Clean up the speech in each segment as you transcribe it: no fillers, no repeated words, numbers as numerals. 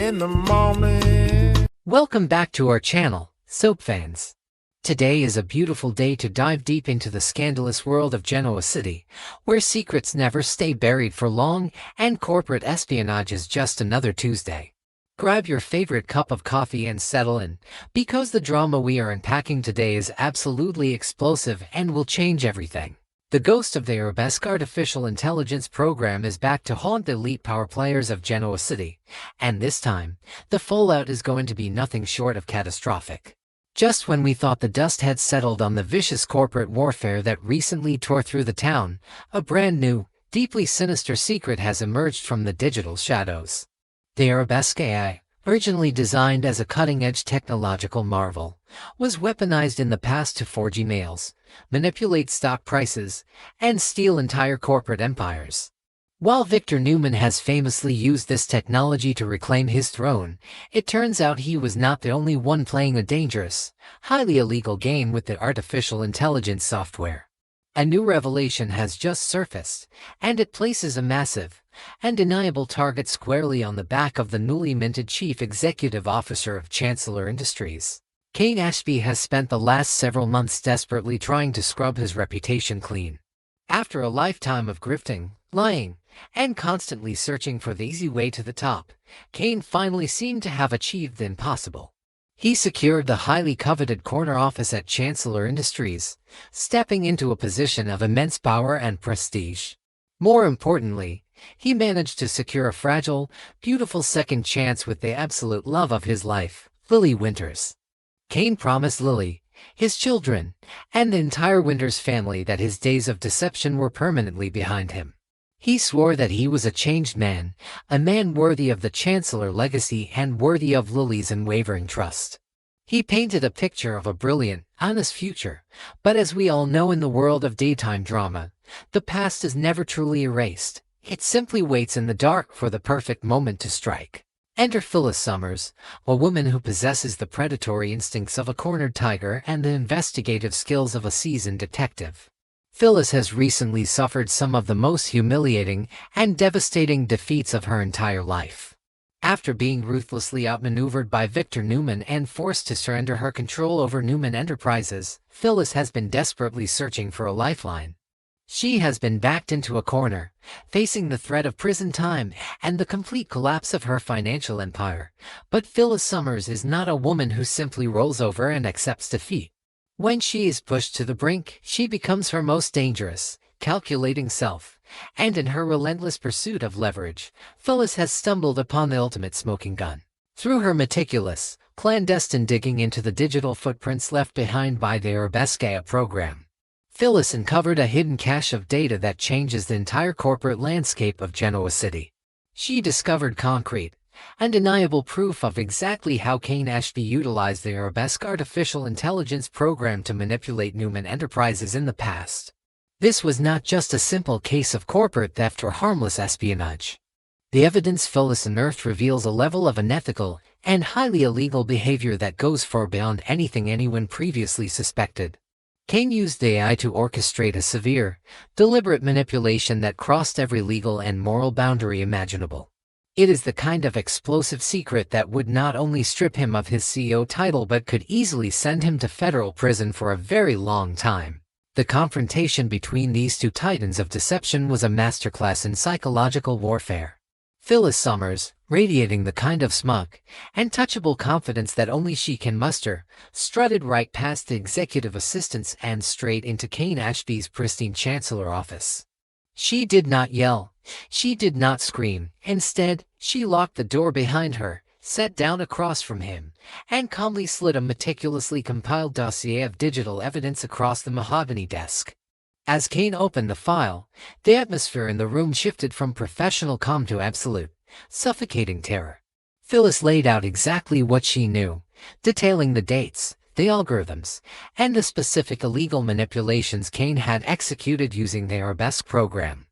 in the morning. Welcome back to our channel, soap fans. Today is a beautiful day to dive deep into the scandalous world of Genoa City, where secrets never stay buried for long and corporate espionage is just another Tuesday. Grab your favorite cup of coffee and settle in, because the drama we are unpacking today is absolutely explosive and will change everything. The ghost of the arabesque artificial intelligence program is back to haunt the elite power players of Genoa City, and this time, the fallout is going to be nothing short of catastrophic. Just when we thought the dust had settled on the vicious corporate warfare that recently tore through the town, a brand new, deeply sinister secret has emerged from the digital shadows. The arabesque AI, originally designed as a cutting-edge technological marvel, was weaponized in the past to forge emails, manipulate stock prices, and steal entire corporate empires. While Victor Newman has famously used this technology to reclaim his throne, it turns out he was not the only one playing a dangerous, highly illegal game with the artificial intelligence software. A new revelation has just surfaced, and it places a massive, undeniable target squarely on the back of the newly minted Chief Executive Officer of Chancellor Industries. Kane Ashby has spent the last several months desperately trying to scrub his reputation clean. After a lifetime of grifting, lying, and constantly searching for the easy way to the top, Kane finally seemed to have achieved the impossible. He secured the highly coveted corner office at Chancellor Industries, stepping into a position of immense power and prestige. More importantly, he managed to secure a fragile, beautiful second chance with the absolute love of his life, Lily Winters. Kane promised Lily, his children, and the entire Winters family that his days of deception were permanently behind him. He swore that he was a changed man, a man worthy of the Chancellor legacy and worthy of Lily's unwavering trust. He painted a picture of a brilliant, honest future, but as we all know in the world of daytime drama, the past is never truly erased. It simply waits in the dark for the perfect moment to strike. Enter Phyllis Summers, a woman who possesses the predatory instincts of a cornered tiger and the investigative skills of a seasoned detective. Phyllis has recently suffered some of the most humiliating and devastating defeats of her entire life. After being ruthlessly outmaneuvered by Victor Newman and forced to surrender her control over Newman Enterprises, Phyllis has been desperately searching for a lifeline. She has been backed into a corner, facing the threat of prison time and the complete collapse of her financial empire. But Phyllis Summers is not a woman who simply rolls over and accepts defeat. When she is pushed to the brink, she becomes her most dangerous, calculating self, and in her relentless pursuit of leverage, Phyllis has stumbled upon the ultimate smoking gun. Through her meticulous, clandestine digging into the digital footprints left behind by the arabesque AI program, Phyllis uncovered a hidden cache of data that changes the entire corporate landscape of Genoa City. She discovered concrete, undeniable proof of exactly how Kane Ashby utilized the arabesque artificial intelligence program to manipulate Newman Enterprises in the past. This was not just a simple case of corporate theft or harmless espionage. The evidence Phyllis unearthed reveals a level of unethical and highly illegal behavior that goes far beyond anything anyone previously suspected. Kane used the AI to orchestrate a severe, deliberate manipulation that crossed every legal and moral boundary imaginable. It is the kind of explosive secret that would not only strip him of his CEO title but could easily send him to federal prison for a very long time. The confrontation between these two titans of deception was a masterclass in psychological warfare. Phyllis Summers, radiating the kind of smug, untouchable confidence that only she can muster, strutted right past the executive assistants and straight into Kane Ashby's pristine chancellor office. She did not yell. She did not scream. Instead, she locked the door behind her, sat down across from him, and calmly slid a meticulously compiled dossier of digital evidence across the mahogany desk. As Kane opened the file, the atmosphere in the room shifted from professional calm to absolute, suffocating terror. Phyllis laid out exactly what she knew, detailing the dates, the algorithms, and the specific illegal manipulations Kane had executed using the arabesque program.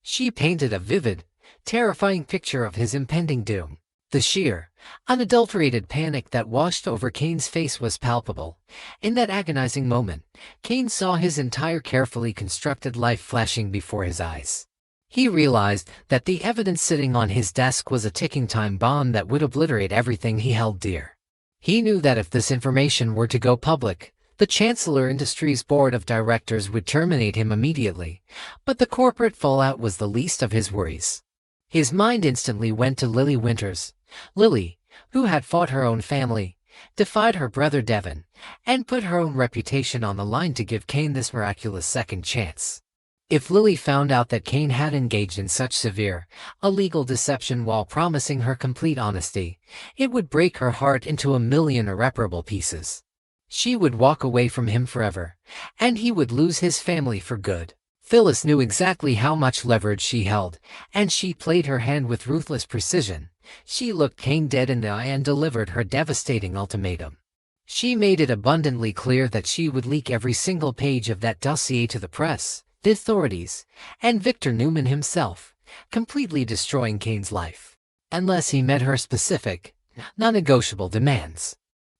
She painted a vivid, terrifying picture of his impending doom. The sheer, unadulterated panic that washed over Kane's face was palpable. In that agonizing moment, Kane saw his entire carefully constructed life flashing before his eyes. He realized that the evidence sitting on his desk was a ticking time bomb that would obliterate everything he held dear. He knew that if this information were to go public, the Chancellor Industries Board of Directors would terminate him immediately, but the corporate fallout was the least of his worries. His mind instantly went to Lily Winters. Lily, who had fought her own family, defied her brother Devin, and put her own reputation on the line to give Kane this miraculous second chance. If Lily found out that Kane had engaged in such severe, illegal deception while promising her complete honesty, it would break her heart into a million irreparable pieces. She would walk away from him forever, and he would lose his family for good. Phyllis knew exactly how much leverage she held, and she played her hand with ruthless precision. She looked Kane dead in the eye and delivered her devastating ultimatum. She made it abundantly clear that she would leak every single page of that dossier to the press, the authorities, and Victor Newman himself, completely destroying Kane's life, unless he met her specific, non-negotiable demands.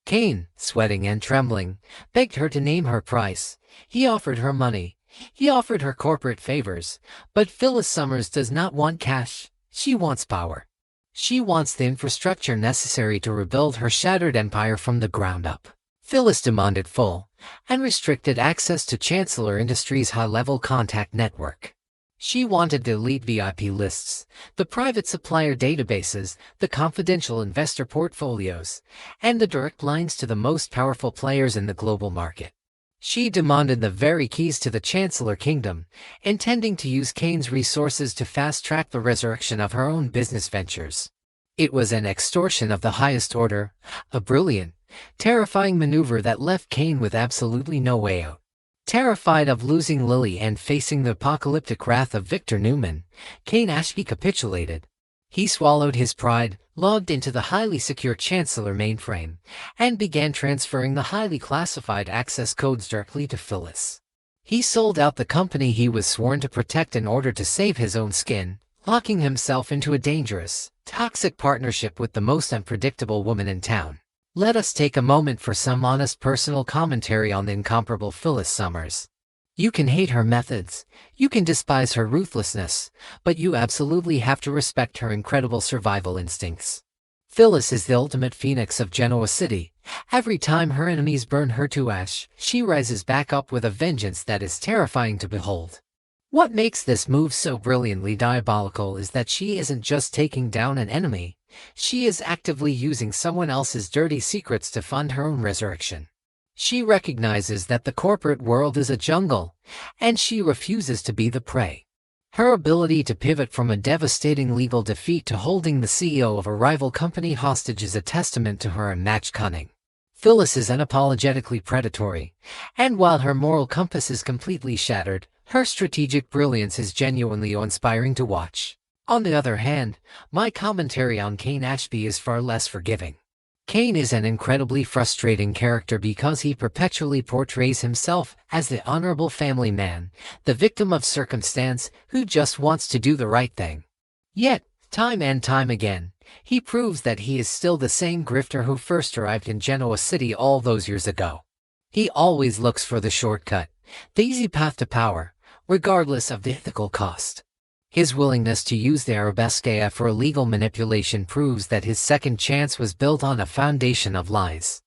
Kane, sweating and trembling, begged her to name her price. He offered her money. He offered her corporate favors, but Phyllis Summers does not want cash. She wants power. She wants the infrastructure necessary to rebuild her shattered empire from the ground up. Phyllis demanded full, unrestricted access to Chancellor Industries' high-level contact network. She wanted the elite VIP lists, the private supplier databases, the confidential investor portfolios, and the direct lines to the most powerful players in the global market. She demanded the very keys to the Chancellor Kingdom, intending to use Kane's resources to fast-track the resurrection of her own business ventures. It was an extortion of the highest order, a brilliant, terrifying maneuver that left Kane with absolutely no way out. Terrified of losing Lily and facing the apocalyptic wrath of Victor Newman, Kane Ashby capitulated. He swallowed his pride, logged into the highly secure Chancellor mainframe, and began transferring the highly classified access codes directly to Phyllis. He sold out the company he was sworn to protect in order to save his own skin, locking himself into a dangerous, toxic partnership with the most unpredictable woman in town. Let us take a moment for some honest personal commentary on the incomparable Phyllis Summers. You can hate her methods, you can despise her ruthlessness, but you absolutely have to respect her incredible survival instincts. Phyllis is the ultimate phoenix of Genoa City. Every time her enemies burn her to ash, she rises back up with a vengeance that is terrifying to behold. What makes this move so brilliantly diabolical is that she isn't just taking down an enemy, she is actively using someone else's dirty secrets to fund her own resurrection. She recognizes that the corporate world is a jungle, and she refuses to be the prey. Her ability to pivot from a devastating legal defeat to holding the CEO of a rival company hostage is a testament to her unmatched cunning. Phyllis is unapologetically predatory, and while her moral compass is completely shattered, her strategic brilliance is genuinely inspiring to watch. On the other hand, my commentary on Kane Ashby is far less forgiving. Kane is an incredibly frustrating character because he perpetually portrays himself as the honorable family man, the victim of circumstance who just wants to do the right thing. Yet, time and time again, he proves that he is still the same grifter who first arrived in Genoa City all those years ago. He always looks for the shortcut, the easy path to power, regardless of the ethical cost. His willingness to use the Arabesque for illegal manipulation proves that his second chance was built on a foundation of lies.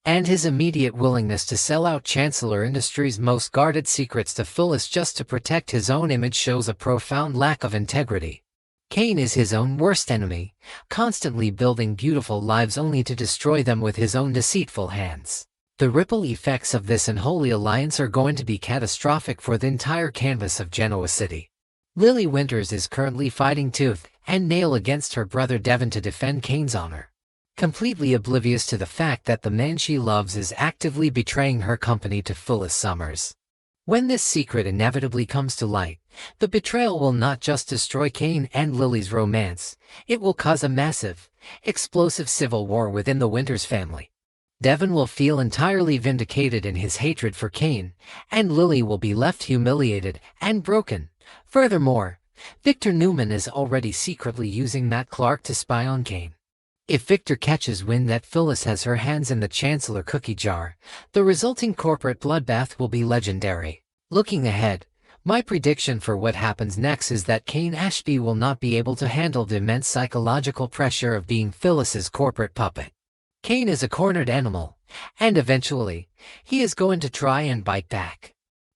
And his immediate willingness to sell out Chancellor Industries' most guarded secrets to Phyllis just to protect his own image shows a profound lack of integrity. Kane is his own worst enemy, constantly building beautiful lives only to destroy them with his own deceitful hands. The ripple effects of this unholy alliance are going to be catastrophic for the entire canvas of Genoa City. Lily Winters is currently fighting tooth and nail against her brother Devin to defend Kane's honor, completely oblivious to the fact that the man she loves is actively betraying her company to Phyllis Summers. When this secret inevitably comes to light, the betrayal will not just destroy Kane and Lily's romance, it will cause a massive, explosive civil war within the Winters family. Devin will feel entirely vindicated in his hatred for Kane, and Lily will be left humiliated and broken. Furthermore, Victor Newman is already secretly using Matt Clark to spy on Kane. If Victor catches wind that Phyllis has her hands in the Chancellor cookie jar, the resulting corporate bloodbath will be legendary. Looking ahead, My prediction for what happens next is that Kane Ashby will not be able to handle the immense psychological pressure of being Phyllis's corporate puppet. Kane is a cornered animal, and eventually, he is going to try and bite back.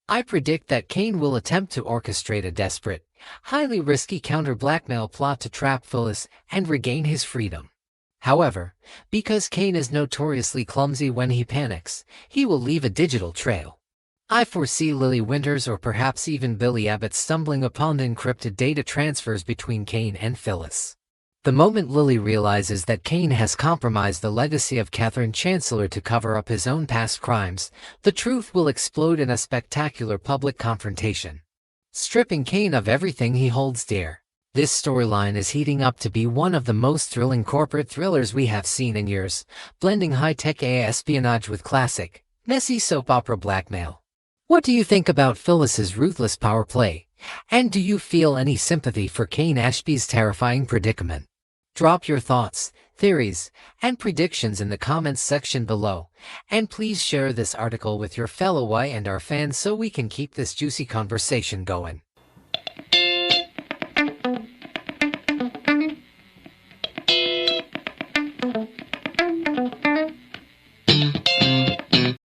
I predict that Kane will attempt to orchestrate a desperate, highly risky counter-blackmail plot to trap Phyllis and regain his freedom. However, because Kane is notoriously clumsy when he panics, he will leave a digital trail. I foresee Lily Winters or perhaps even Billy Abbott stumbling upon the encrypted data transfers between Kane and Phyllis. The moment Lily realizes that Kane has compromised the legacy of Catherine Chancellor to cover up his own past crimes, the truth will explode in a spectacular public confrontation, stripping Kane of everything he holds dear. This storyline is heating up to be one of the most thrilling corporate thrillers we have seen in years, blending high-tech AI espionage with classic, messy soap opera blackmail. What do you think about Phyllis's ruthless power play? And do you feel any sympathy for Kane Ashby's terrifying predicament? Drop your thoughts, theories, and predictions in the comments section below, and please share this article with your fellow Y&R fans so we can keep this juicy conversation going.